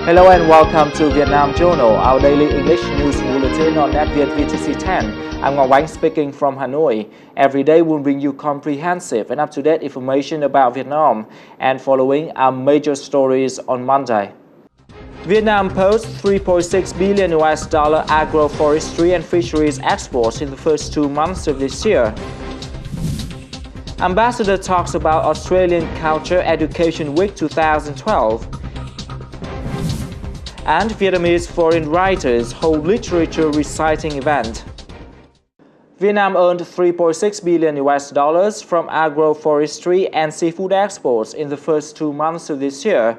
Hello and welcome to Vietnam Journal, our daily English news bulletin on NetViet VTC 10. I'm Ngọc Ánh speaking from Hanoi. Every day we'll bring you comprehensive and up-to-date information about Vietnam, and following are major stories on Monday. Vietnam posts $3.6 billion agroforestry and fisheries exports in the first 2 months of this year. Ambassador talks about Australian Culture Education Week 2012. And Vietnamese foreign writers hold literature reciting event. Vietnam earned $3.6 billion from agroforestry and seafood exports in the first 2 months of this year.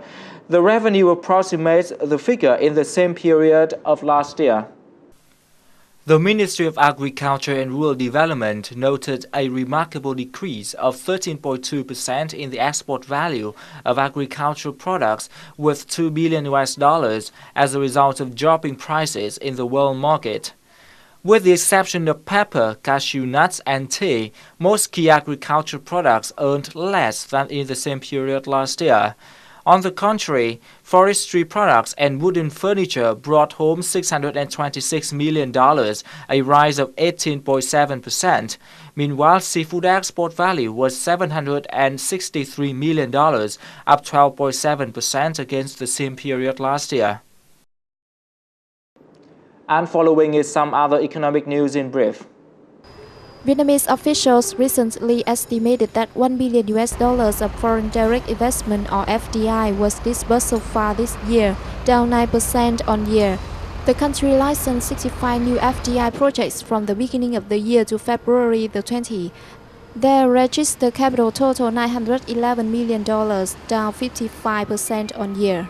The revenue approximates the figure in the same period of last year. The Ministry of Agriculture and Rural Development noted a remarkable decrease of 13.2% in the export value of agricultural products, with $2 billion as a result of dropping prices in the world market. With the exception of pepper, cashew nuts, and tea, most key agricultural products earned less than in the same period last year. On the contrary, forestry products and wooden furniture brought home $626 million, a rise of 18.7%. Meanwhile, seafood export value was $763 million, up 12.7% against the same period last year. And following is some other economic news in brief. Vietnamese officials recently estimated that $1 billion of foreign direct investment or FDI was disbursed so far this year, down 9% on year. The country licensed 65 new FDI projects from the beginning of the year to February the 20th. Their registered capital total $911 million, down 55% on year.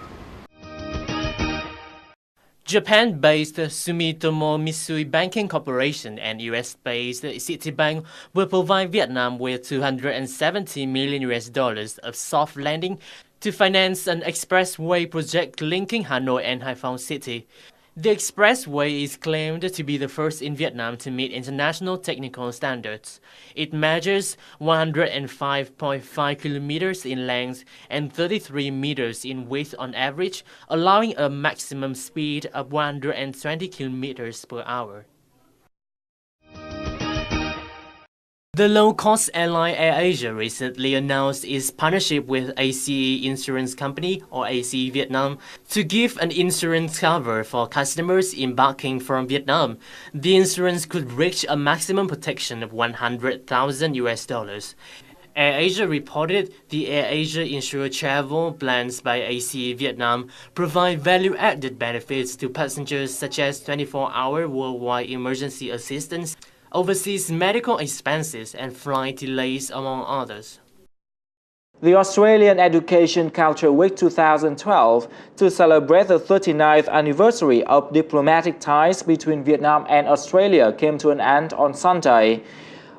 Japan-based Sumitomo Mitsui Banking Corporation and US-based Citibank will provide Vietnam with $270 million of soft lending to finance an expressway project linking Hanoi and Haiphong City. The expressway is claimed to be the first in Vietnam to meet international technical standards. It measures 105.5 kilometers in length and 33 meters in width on average, allowing a maximum speed of 120 kilometers per hour. The low-cost airline AirAsia recently announced its partnership with ACE Insurance Company, or ACE Vietnam, to give an insurance cover for customers embarking from Vietnam. The insurance could reach a maximum protection of $100,000. AirAsia reported the AirAsia Insure travel plans by ACE Vietnam provide value-added benefits to passengers such as 24-hour worldwide emergency assistance, overseas medical expenses, and flight delays, among others. The Australian Education Culture Week 2012, to celebrate the 39th anniversary of diplomatic ties between Vietnam and Australia, came to an end on Sunday.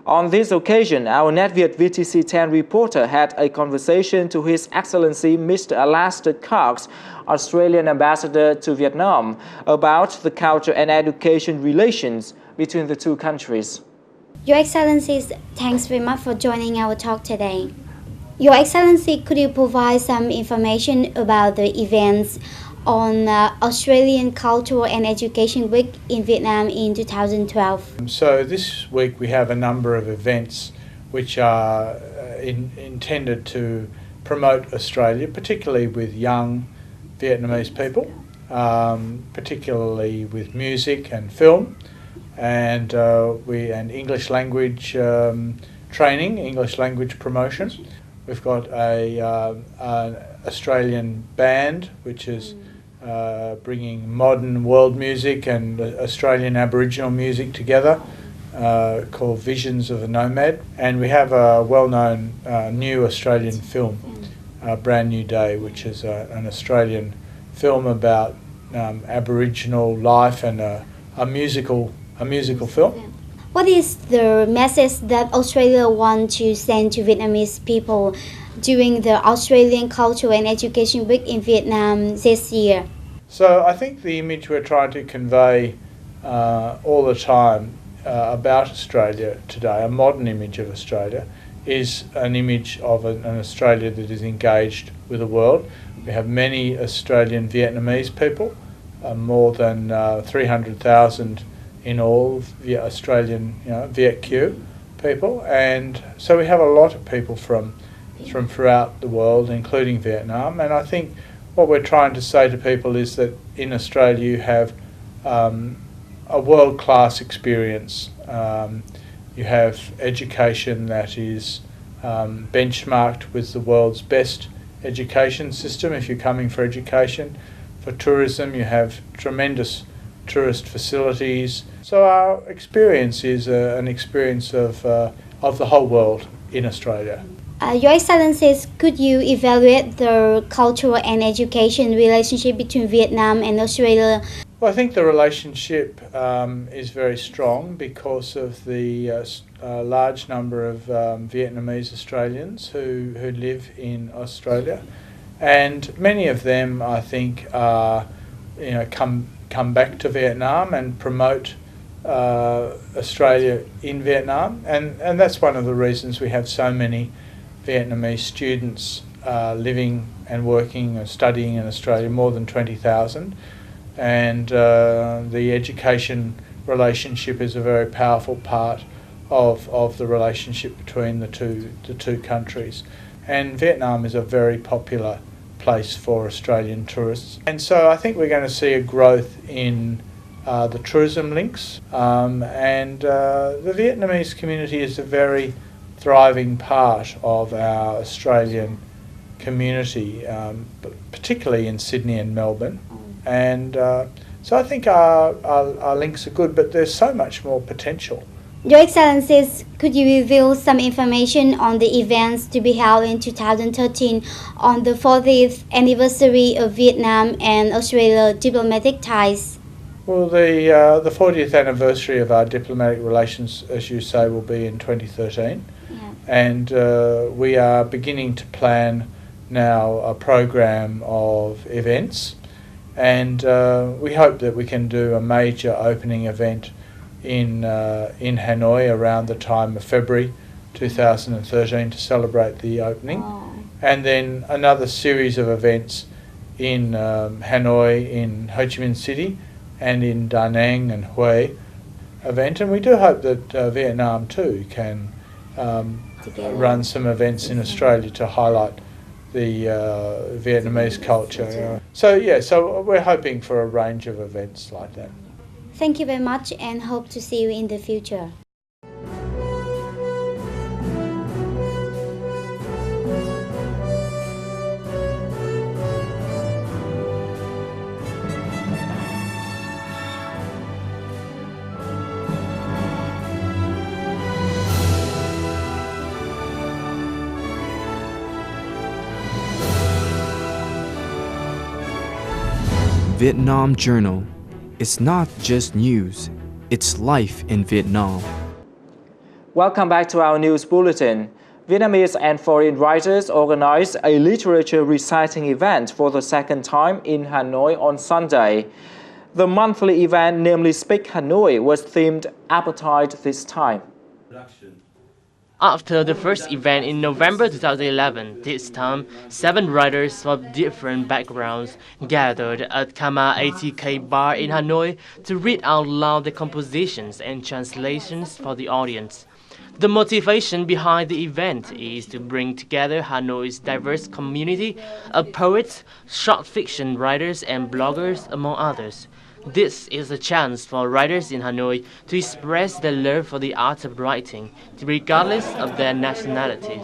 On this occasion, our NetViet VTC 10 reporter had a conversation to His Excellency Mr. Alastair Cox, Australian Ambassador to Vietnam, about the culture and education relations between the two countries. Your Excellencies, thanks very much for joining our talk today. Your Excellency, could you provide some information about the events on Australian Cultural and Education Week in Vietnam in 2012? So this week we have a number of events which are intended to promote Australia, particularly with young Vietnamese people, particularly with music and film, and English language training, English language promotion. We've got an Australian band which is bringing modern world music and Australian Aboriginal music together, called Visions of the Nomad. And we have a well-known new Australian film, Brand New Day, which is an Australian film about Aboriginal life and a musical film. What is the message that Australia wants to send to Vietnamese people during the Australian Cultural and Education Week in Vietnam this year? So I think the image we're trying to convey all the time about Australia today, a modern image of Australia, is an image of an Australia that is engaged with the world. We have many Australian Vietnamese people, more than 300,000 in all Australian Viet Kieu people, and so we have a lot of people from throughout the world, including Vietnam. And I think what we're trying to say to people is that in Australia you have a world-class experience. You have education that is benchmarked with the world's best education system if you're coming for education. For tourism, you have tremendous tourist facilities. So our experience is an experience of the whole world in Australia. Your Excellencies, could you evaluate the cultural and education relationship between Vietnam and Australia? Well, I think the relationship is very strong because of the large number of Vietnamese Australians who live in Australia, and many of them, I think, are come back to Vietnam and promote Australia in Vietnam, and that's one of the reasons we have so many Vietnamese students living and working and studying in Australia, more than 20,000. And the education relationship is a very powerful part of the relationship between the two countries. And Vietnam is a very popular place for Australian tourists. And so I think we're going to see a growth in the tourism links. And the Vietnamese community is a very thriving part of our Australian community, particularly in Sydney and Melbourne. And so I think our links are good, but there's so much more potential. Your Excellencies, could you reveal some information on the events to be held in 2013 on the 40th anniversary of Vietnam and Australia diplomatic ties? Well, the 40th anniversary of our diplomatic relations, as you say, will be in 2013. Yeah. And we are beginning to plan now a program of events. And we hope that we can do a major opening event in Hanoi around the time of February 2013 to celebrate the opening. Oh. And then another series of events in Hanoi, in Ho Chi Minh City, and in Da Nang and Hue event. And we do hope that Vietnam too can run some events in Australia to highlight the Vietnamese culture. So we're hoping for a range of events like that. Thank you very much and hope to see you in the future. Vietnam Journal. It's not just news, it's life in Vietnam. Welcome back to our news bulletin. Vietnamese and foreign writers organized a literature reciting event for the second time in Hanoi on Sunday. The monthly event, namely Speak Hanoi, was themed Appetite this time. After the first event in November 2011, this time, 7 writers from different backgrounds gathered at Kama ATK bar in Hanoi to read out loud the compositions and translations for the audience. The motivation behind the event is to bring together Hanoi's diverse community of poets, short fiction writers and bloggers, among others. This is a chance for writers in Hanoi to express their love for the art of writing, regardless of their nationalities.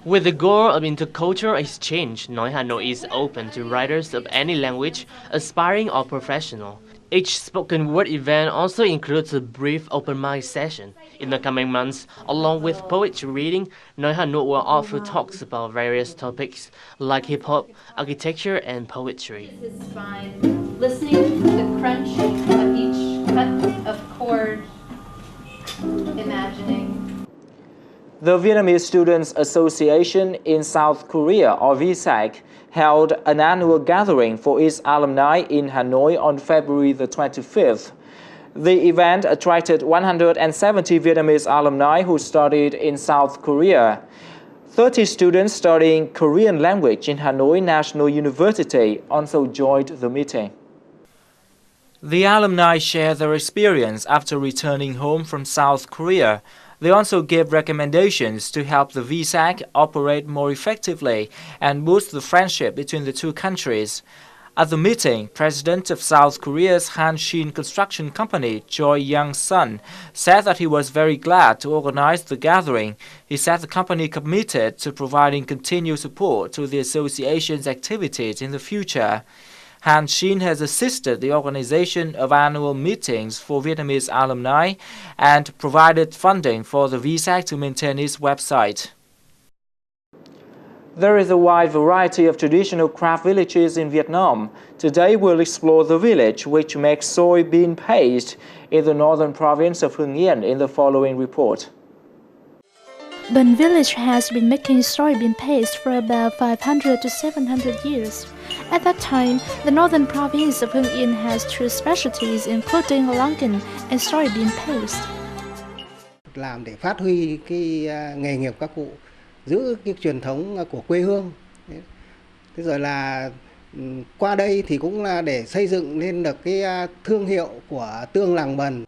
With the goal of intercultural exchange, Nói Hanoi is open to writers of any language, aspiring or professional. Each spoken word event also includes a brief open mic session. In the coming months, along with poetry reading, Nói Hanoi will offer talks about various topics like hip-hop, architecture, and poetry. His spine, listening to the crunch of each cut of cord, imagining. The Vietnamese Students Association in South Korea, or VSAC, held an annual gathering for its alumni in Hanoi on February the 25th. The event attracted 170 Vietnamese alumni who studied in South Korea. 30 students studying Korean language in Hanoi National University also joined the meeting. The alumni shared their experience after returning home from South Korea. They also gave recommendations to help the VSAC operate more effectively and boost the friendship between the two countries. At the meeting, President of South Korea's Hanshin Construction Company, Choi Young-sun, said that he was very glad to organize the gathering. He said the company committed to providing continued support to the association's activities in the future. Hanshin has assisted the organization of annual meetings for Vietnamese alumni and provided funding for the VSAC to maintain its website. There is a wide variety of traditional craft villages in Vietnam. Today we'll explore the village which makes soybean paste in the northern province of Hưng Yên in the following report. Bun village has been making soybean paste for about 500 to 700 years. At that time, the northern province of Hưng Yên has two specialties including longan and soybean paste. Làm để phát huy cái nghề nghiệp các cụ, giữ cái truyền thống của quê hương. Thế rồi là qua đây thì cũng là để xây dựng nên được cái thương hiệu của tương làng Bần.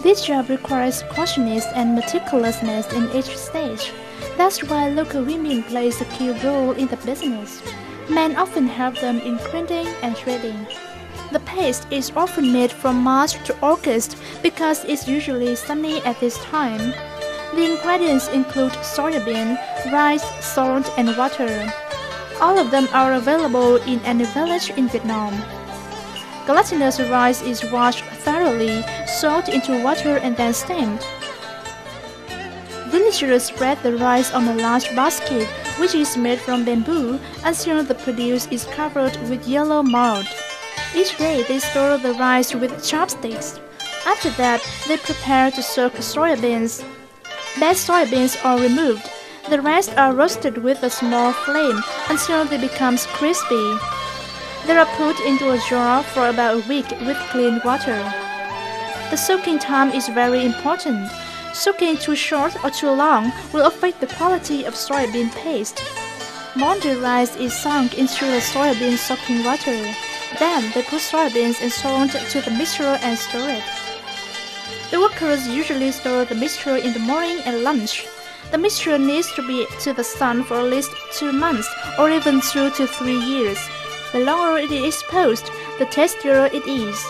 This job requires caution and meticulousness in each stage. That's why local women play a key role in the business. Men often help them in grinding and shredding. The paste is often made from March to August because it's usually sunny at this time. The ingredients include soybean, rice, salt, and water. All of them are available in any village in Vietnam. Gelatinous rice is washed thoroughly, soaked into water, and then steamed. Villagers spread the rice on a large basket, which is made from bamboo, until the produce is covered with yellow mold. Each day they store the rice with chopsticks. After that, they prepare to soak soybeans. Bad soybeans are removed. The rest are roasted with a small flame until they become crispy. They are put into a jar for about a week with clean water. The soaking time is very important. Soaking too short or too long will affect the quality of soybean paste. Molded rice is sunk into the soybean soaking water. Then they put soybeans and salt to the mixture and stir it. The workers usually store the mixture in the morning and lunch. The mixture needs to be to the sun for at least 2 months or even 2 to 3 years. The longer it is exposed, the tastier it is.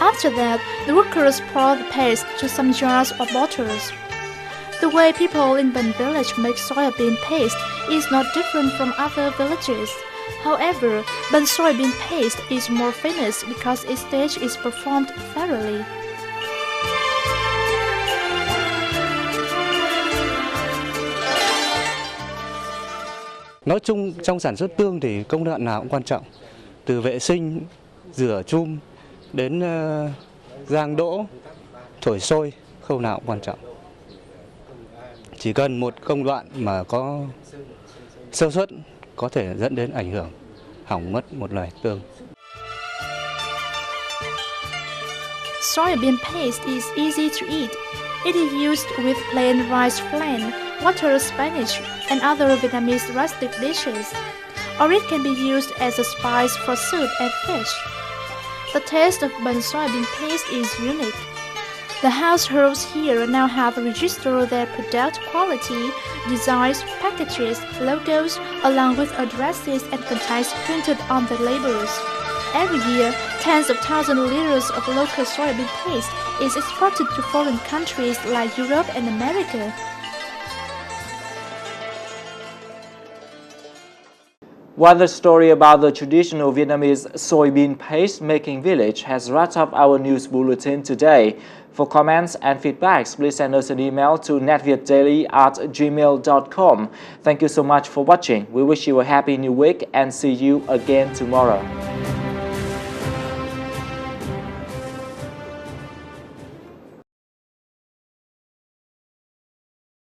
After that, the workers pour the paste to some jars or bottles. The way people in Bun village make soybean paste is not different from other villages. However, Bun soybean paste is more famous because its stage is performed thoroughly. Nói chung trong sản xuất tương thì công đoạn nào cũng quan trọng. Từ vệ sinh, rửa chum đến rang đỗ, thổi sôi, khâu nào cũng quan trọng. Chỉ cần một công đoạn mà có sơ suất có thể dẫn đến ảnh hưởng, hỏng mất một loài tương. Soybean paste is easy to eat. It is used with plain rice flan, water spinach, and other Vietnamese rustic dishes. Or it can be used as a spice for soup and fish. The taste of Bun soybean paste is unique. The households here now have registered their product quality, designs, packages, logos, along with addresses and contacts printed on the labels. Every year, tens of thousands of liters of local soybean paste is exported to foreign countries like Europe and America. While the story about the traditional Vietnamese soybean paste making village has wrapped up our news bulletin today. For comments and feedbacks, please send us an email to netvietdaily@gmail.com. Thank you so much for watching. We wish you a happy new week and see you again tomorrow.